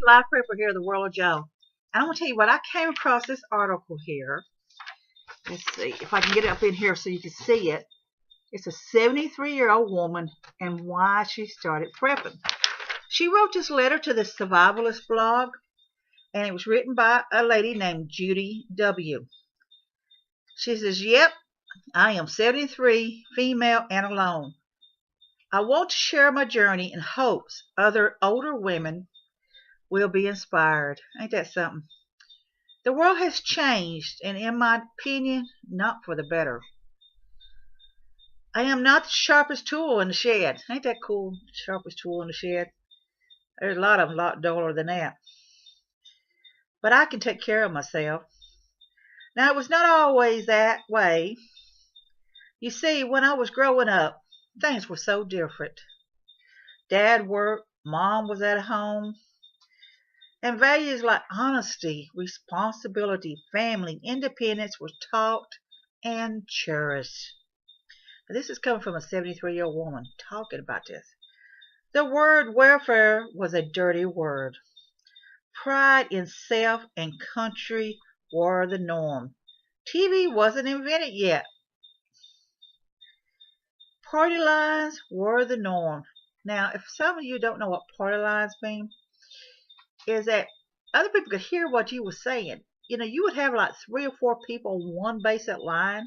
Life Prepper here, the World of Joe. And I'm going to tell you what, I came across this article here. Let's see if I can get it up in here so you can see it. It's a 73-year-old woman and why she started prepping. She wrote this letter to the Survivalist blog, and it was written by a lady named Judy W. She says, "Yep, I am 73, female, and alone. I want to share my journey in hopes other older women will be inspired." Ain't that something? The world has changed, and in my opinion, not for the better. I am not the sharpest tool in the shed. Ain't that cool? Sharpest tool in the shed. There's a lot of them a lot duller than that. But I can take care of myself. Now, it was not always that way. You see, when I was growing up, things were so different. Dad worked, Mom was at home, and values like honesty, responsibility, family, independence were taught and cherished. This is coming from a 73-year-old woman talking about this. The word welfare was a dirty word. Pride in self and country were the norm. TV wasn't invented yet. Party lines were the norm. Now, if some of you don't know what party lines mean, is that other people could hear what you were saying. You would have like 3 or 4 people on one basic line.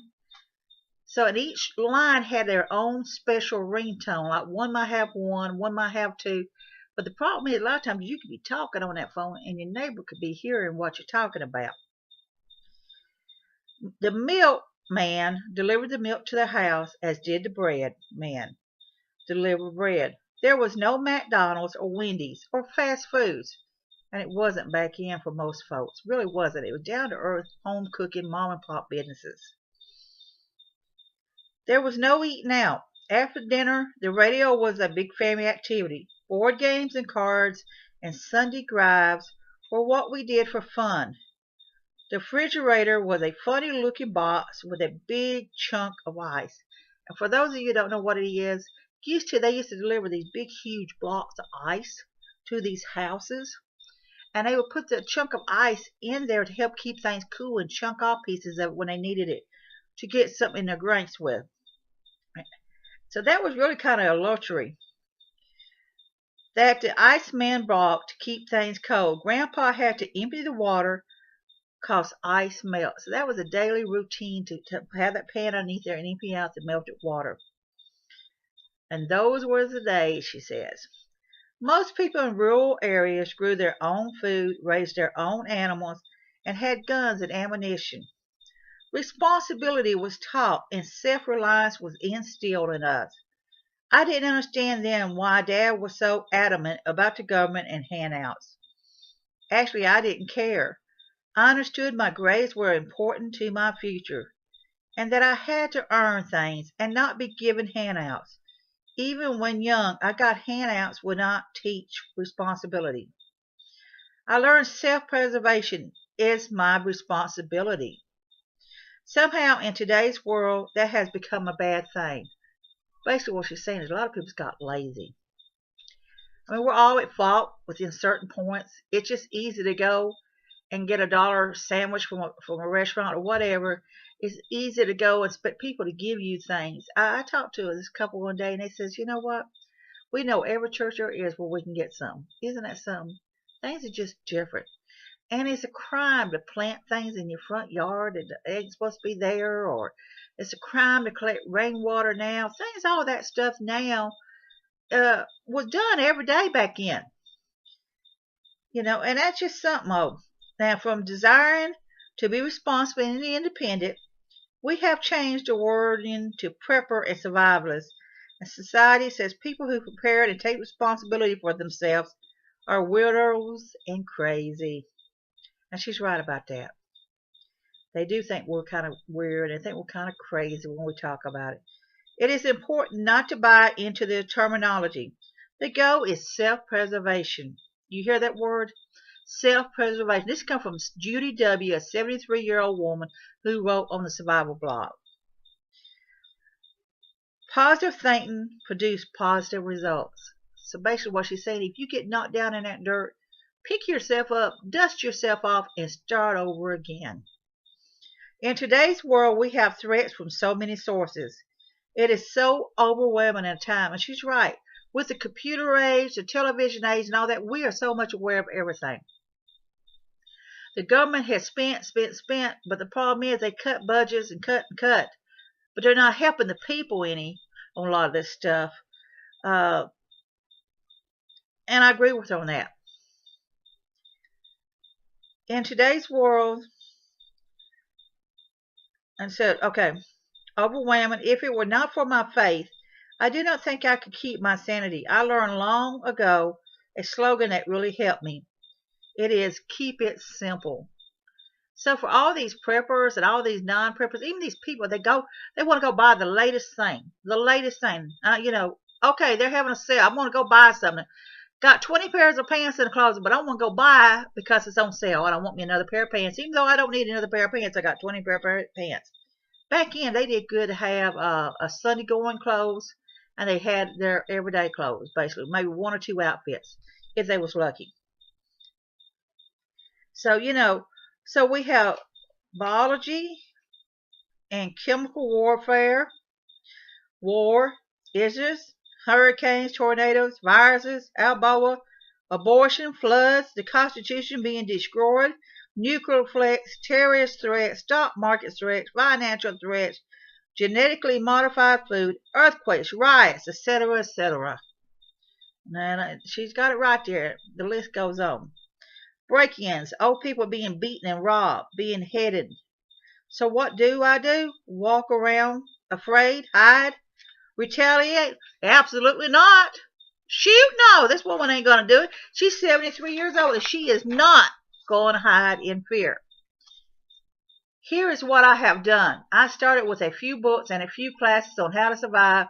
So, and each line had their own special ringtone. Like one might have one might have two. But the problem is, a lot of times you could be talking on that phone and your neighbor could be hearing what you're talking about. The milkman delivered the milk to the house, as did the bread man deliver bread. There was no McDonald's or Wendy's or fast foods. And it wasn't back in for most folks. Really wasn't. It was down to earth, home cooking, mom and pop businesses. There was no eating out. After dinner, the radio was a big family activity. Board games and cards and Sunday drives were what we did for fun. The refrigerator was a funny-looking box with a big chunk of ice. And for those of you who don't know what it is, they used to deliver these big, huge blocks of ice to these houses. And they would put the chunk of ice in there to help keep things cool and chunk off pieces of it when they needed it to get something in their drinks with. So that was really kind of a luxury that the iceman brought to keep things cold. Grandpa had to empty the water because ice melts. So that was a daily routine to have that pan underneath there and empty out the melted water. And those were the days, she says. Most people in rural areas grew their own food, raised their own animals, and had guns and ammunition. Responsibility was taught and self-reliance was instilled in us. I didn't understand then why Dad was so adamant about the government and handouts. Actually, I didn't care. I understood my grades were important to my future, and that I had to earn things and not be given handouts. Even when young, I got handouts would not teach responsibility. I learned self-preservation is my responsibility. Somehow in today's world, that has become a bad thing. Basically what she's saying is a lot of people got lazy. I mean, we're all at fault within certain points. It's just easy to go and get a dollar sandwich from a restaurant or whatever. It's easy to go and expect people to give you things. I talked to this couple one day and they says, you know what? We know every church there is where we can get some. Isn't that something? Things are just different. And it's a crime to plant things in your front yard and the egg's supposed to be there, or it's a crime to collect rainwater now. Things, all that stuff now was done every day back then. And that's just something. Now, from desiring to be responsible and independent, we have changed the wording to prepper and survivalist. And society says people who prepare and take responsibility for themselves are weirdos and crazy. And she's right about that. They do think we're kind of weird and think we're kind of crazy when we talk about it. It is important not to buy into the terminology. The goal is self-preservation. You hear that word? Self-preservation. This comes from Judy W., a 73-year-old woman who wrote on the Survival blog. Positive thinking produces positive results. So basically what she's saying, if you get knocked down in that dirt, Pick yourself up, dust yourself off, and start over again. In today's world, we have threats from so many sources. It is so overwhelming at times. And she's right. With the computer age, the television age, and all that, we are so much aware of everything. The government has spent, but the problem is they cut budgets and cut. But they're not helping the people any on a lot of this stuff. And I agree with her on that. In today's world, and said, okay, overwhelming. If it were not for my faith, I do not think I could keep my sanity. I learned long ago a slogan that really helped me. It is, keep it simple. So for all these preppers and all these non-preppers, even these people, they want to go buy the latest thing. Okay, they're having a sale. I want to go buy something. Got 20 pairs of pants in the closet, but I want to go buy because it's on sale. I don't want me another pair of pants. Even though I don't need another pair of pants, I got 20 pair of pants. Back in, they did good to have a Sunday going clothes, and they had their everyday clothes, basically. Maybe one or two outfits, if they was lucky. So, so we have biology and chemical warfare, war, issues, hurricanes, tornadoes, viruses, Ebola, abortion, floods, the Constitution being destroyed, nuclear threats, terrorist threats, stock market threats, financial threats, genetically modified food, earthquakes, riots, etc., etc. And she's got it right there. The list goes on. Break-ins, old people being beaten and robbed, being headed. So what do? Walk around afraid, hide, retaliate? Absolutely not. Shoot, no, this woman ain't going to do it. She's 73 years old and she is not going to hide in fear. Here is what I have done. I started with a few books and a few classes on how to survive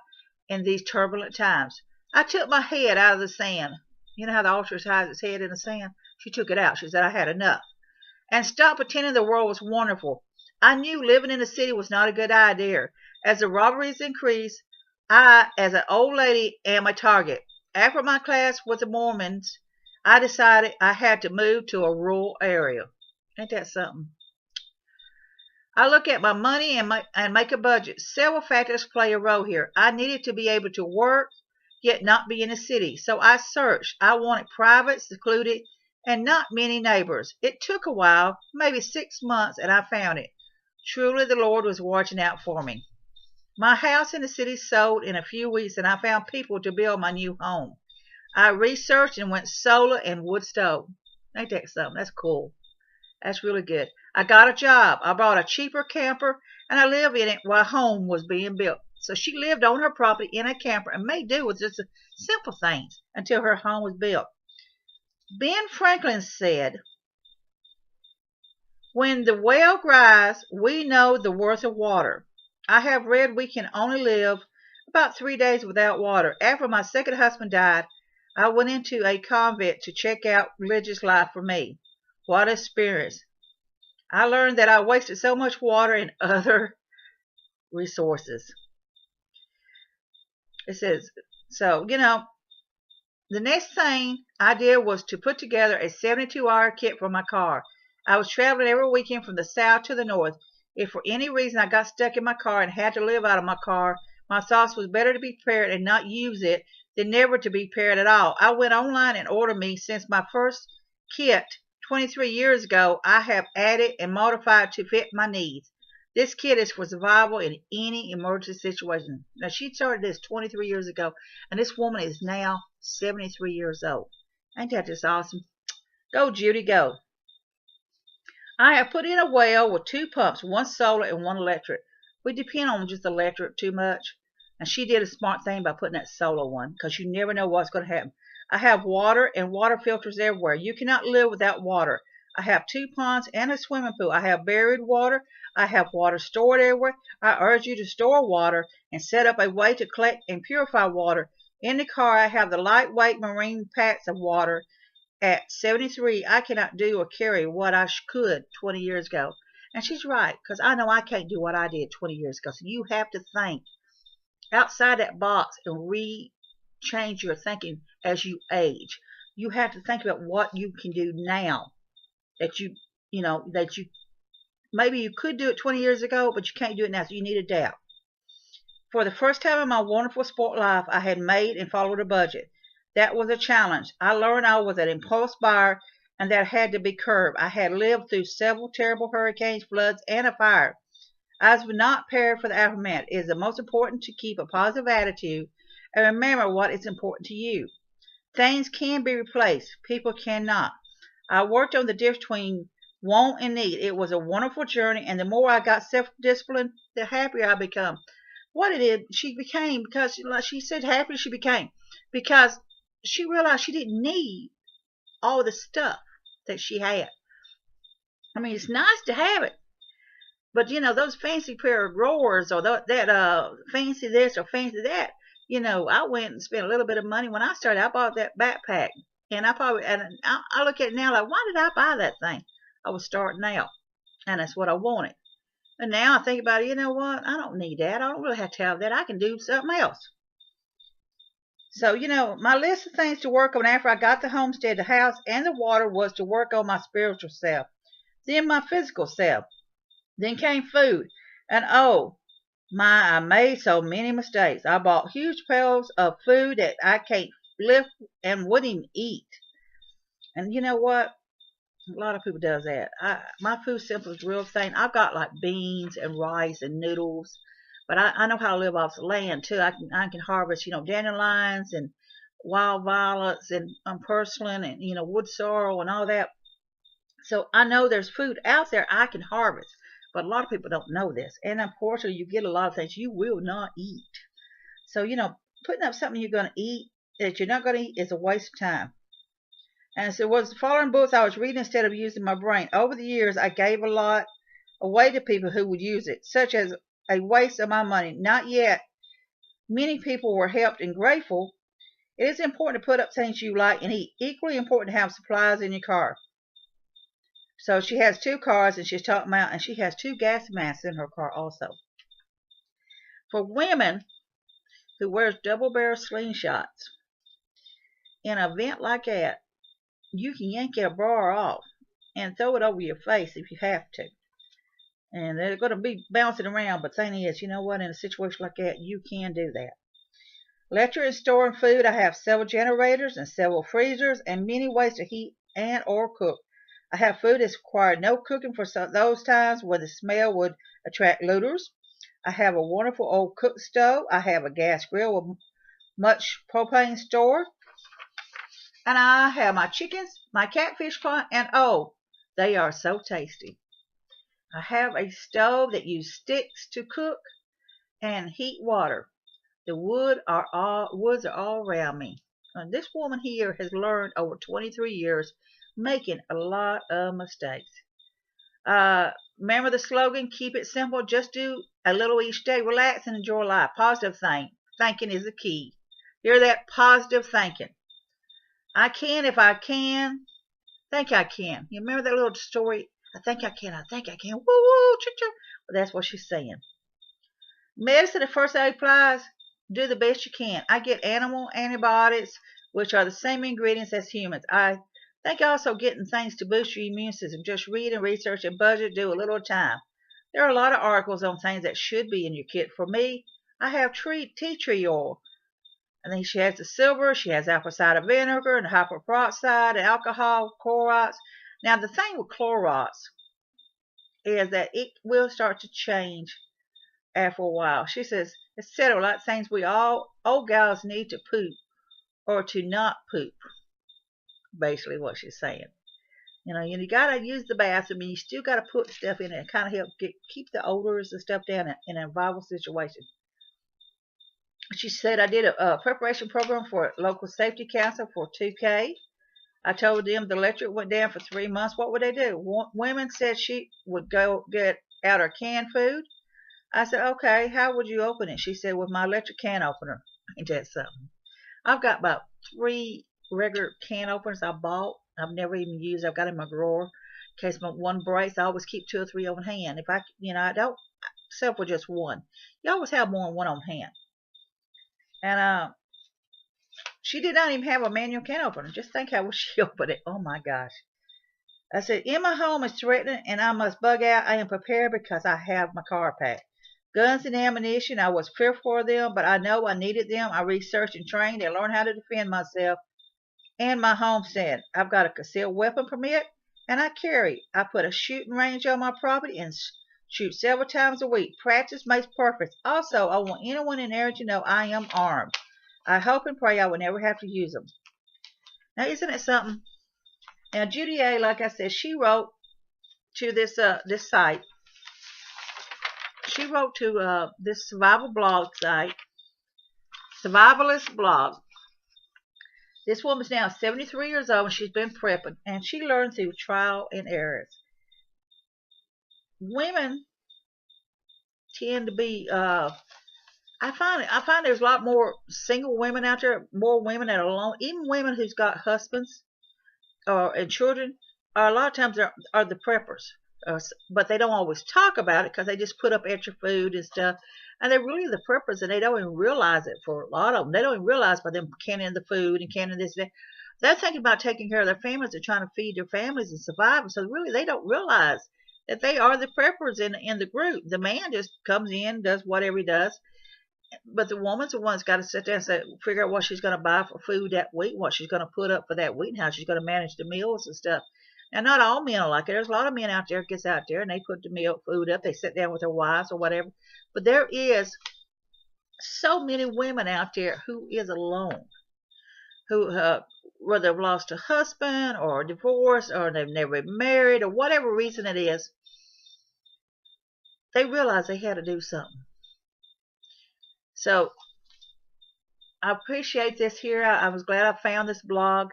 in these turbulent times. I took my head out of the sand. You know how the ostrich hides its head in the sand? She took it out. She said, I had enough. And stopped pretending the world was wonderful. I knew living in the city was not a good idea. As the robberies increased, I, as an old lady, am a target. After my class with the Mormons, I decided I had to move to a rural area. Ain't that something? I look at my money and make a budget. Several factors play a role here. I needed to be able to work, yet not be in the city. So I searched. I wanted private, secluded, and not many neighbors. It took a while, maybe 6 months, and I found it. Truly, the Lord was watching out for me. My house in the city sold in a few weeks, and I found people to build my new home. I researched and went solar and wood stove. Ain't that something? That's cool. That's really good. I got a job. I bought a cheaper camper, and I live in it while home was being built. So she lived on her property in a camper and made do with just simple things until her home was built. Ben Franklin said, when the well dries, we know the worth of water. I have read we can only live about 3 days without water. After my second husband died, I went into a convent to check out religious life for me. What experience. I learned that I wasted so much water and other resources. It says, so, the next thing I did was to put together a 72-hour kit for my car. I was traveling every weekend from the south to the north. If for any reason I got stuck in my car and had to live out of my car, my thoughts was better to be prepared and not use it than never to be prepared at all. I went online and ordered me since my first kit 23 years ago. I have added and modified to fit my needs. This kit is for survival in any emergency situation. Now, she started this 23 years ago, and this woman is now 73 years old. Ain't that just awesome? Go, Judy, go. I have put in a well with 2 pumps, one solar and one electric. We depend on just electric too much. And she did a smart thing by putting that solar one, because you never know what's going to happen. I have water and water filters everywhere. You cannot live without water. I have 2 ponds and a swimming pool. I have buried water. I have water stored everywhere. I urge you to store water and set up a way to collect and purify water. In the car, I have the lightweight marine packs of water. At 73, I cannot do or carry what I could 20 years ago. And she's right, because I know I can't do what I did 20 years ago. So you have to think outside that box and change your thinking as you age. you have to think about what you can do now that that you maybe you could do it 20 years ago, but you can't do it now, so you need to adapt. For the first time in my wonderful sport life, I had made and followed a budget. That was a challenge. I learned I was an impulse buyer and that had to be curbed. I had lived through several terrible hurricanes, floods, and a fire. I was not prepared for the aftermath. It is the most important to keep a positive attitude and remember what is important to you. Things can be replaced. People cannot. I worked on the difference between want and need. It was a wonderful journey, and the more I got self-disciplined, the happier I become. What it is, she became, because like she said, happy she became, because she realized she didn't need all the stuff that she had. I mean, it's nice to have it, but those fancy pair of drawers or that fancy this or fancy that. I went and spent a little bit of money when I started. I bought that backpack, and I look at it now like, why did I buy that thing? I was starting out, and that's what I wanted. And now I think about it, you know what? I don't need that. I don't really have to have that. I can do something else. So, my list of things to work on after I got the homestead, the house, and the water was to work on my spiritual self, then my physical self. Then came food. And I made so many mistakes. I bought huge pails of food that I can't lift and wouldn't even eat. And you know what? A lot of people does that. My food simple is real thin. I've got like beans and rice and noodles, but I know how to live off the land too. I can harvest dandelions and wild violets and purslane and wood sorrel and all that. So I know there's food out there I can harvest, but a lot of people don't know this. And unfortunately, you get a lot of things you will not eat. So putting up something you're going to eat that you're not going to eat is a waste of time. And so it was the following books I was reading instead of using my brain. Over the years, I gave a lot away to people who would use it, such as a waste of my money. Not yet. Many people were helped and grateful. It is important to put up things you like and eat. Equally important to have supplies in your car. So she has 2 cars, and she's talking about, and she has 2 gas masks in her car also. For women who wears double-barrel slingshots, in an event like that, you can yank your bra off and throw it over your face if you have to. And they're going to be bouncing around, but the thing is, you know what, in a situation like that, you can do that. Electric and storing food, I have several generators and several freezers and many ways to heat and or cook. I have food that's required no cooking for those times where the smell would attract looters. I have a wonderful old cook stove. I have a gas grill with much propane stored. And I have my chickens, my catfish pond, and they are so tasty. I have a stove that uses sticks to cook and heat water. The woods are all around me. And this woman here has learned over 23 years, making a lot of mistakes. Remember the slogan, keep it simple, just do a little each day, relax and enjoy life. Positive thinking is the key. Hear that? Positive thinking. I can if I can. Think I can. You remember that little story? I think I can. I think I can. Woo woo, choo-choo. Well, that's what she's saying. Medicine and first aid applies. Do the best you can. I get animal antibiotics, which are the same ingredients as humans. I think also getting things to boost your immune system. Just read and research and budget. Do a little at a time. There are a lot of articles on things that should be in your kit. For me, I have tea tree oil. And then she has the silver, she has apple cider vinegar and hyperperoxide, alcohol, Clorox. Now the thing with Clorox is that it will start to change after a while. She says, it's settled like things we all old gals need to poop or to not poop. Basically what she's saying. You gotta use the bathroom and you still gotta put stuff in it and kind of help keep the odors and stuff down in a viable situation. She said I did a preparation program for local safety council for 2K. I told them the electric went down for 3 months. What would they do? Women said she would go get out her canned food. I said, okay, how would you open it? She said, with my electric can opener. Ain't that something? I've got about 3 regular can openers I bought. I've never even used. I've got in my drawer. In case one breaks, I always keep 2 or 3 on hand. If I don't settle with just one. You always have more than one on hand. And She did not even have a manual can opener. Just think how she opened it. Oh my gosh. I said, in my home is threatening and I must bug out. I am prepared because I have my car packed. Guns and ammunition, I was fearful of them, but I know I needed them. I researched and trained and learned how to defend myself and my homestead. I've got a concealed weapon permit and I carry. I put a shooting range on my property and shoot several times a week. Practice makes perfect. Also, I want anyone in there to know I am armed. I hope and pray I will never have to use them. Now, isn't it something? Now, Judy A., like I said, she wrote to this site. She wrote to this survival blog site, Survivalist blog. This woman's now 73 years old and she's been prepping, and she learned through trial and errors. Women tend to be I find there's a lot more single women out there, more women that are alone, even women who's got husbands and children, a lot of times are the preppers. But they don't always talk about it because they just put up extra food and stuff. And they're really the preppers, and they don't even realize it for a lot of them. They don't even realize by them canning the food and canning this and that. They're thinking about taking care of their families and trying to feed their families and survive. So really, they don't realize that they are the preppers in the group. The man just comes in, does whatever he does. But the woman's the one that's got to sit there and figure out what she's going to buy for food that week, what she's going to put up for that week, and how she's going to manage the meals and stuff. Now, not all men are like it. There's a lot of men out there gets out there and they put the food up. They sit down with their wives or whatever. But there is so many women out there who is alone, who whether they've lost a husband or divorced or they've never been married or whatever reason it is, they realize they had to do something. So I appreciate this here. I was glad I found this blog.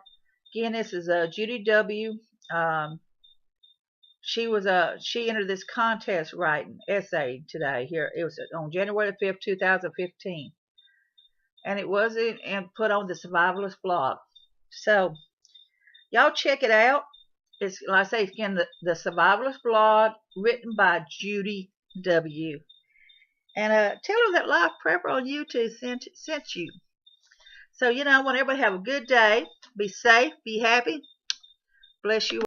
Again, this is Judy W. She entered this contest writing essay today. Here it was on January 5th, 2015, and it was put on the Survivalist blog. So y'all check it out. It's, like I say again, the Survivalist blog, written by Judy W. And tell her that Life Prepper on YouTube sent you. So, I want everybody to have a good day. Be safe. Be happy. Bless you.